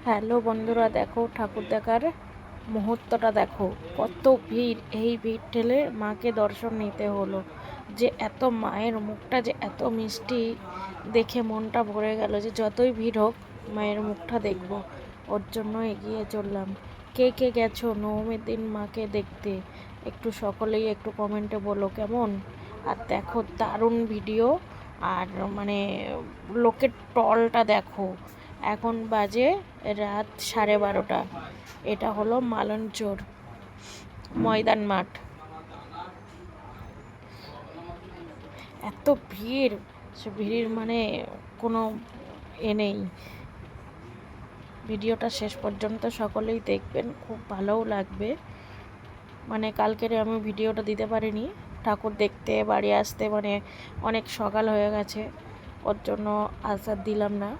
Hello বন্ধুরা, দেখো ঠাকুর দেখার মুহূর্তটা দেখো। কত ভিড়! এই ভিড় ঠেলে মাকে দর্শন নিতে হলো। যে এত মায়ের মুখটা যে এত মিষ্টি, দেখে মনটা ভরে গেল যে যতই ভিড় হোক মায়ের মুখটা দেখবো। ওর জন্য এগিয়ে চললাম। কে কে গেছো নবমীর দিন মাকে দেখতে? একটু সকলেই একটু কমেন্টে বলো কেমন। আর দেখো দারুণ ভিডিও। আর মানে লোকের টলটা দেখো। এখন বাজে রাত 12:30। এটা হলো মালঞ্চর ময়দান মাঠ। এত ভিড়, সে ভিড়ের মানে কোনো নেই। ভিডিওটা শেষ পর্যন্ত সকলেই দেখবেন, খুব ভালোও লাগবে। মানে কালকের আমি ভিডিওটা দিতে পারিনি, ঠাকুর দেখতে বাড়ি আসতে মানে অনেক সকাল হয়ে গেছে, ওর জন্য আজ আর দিলাম না।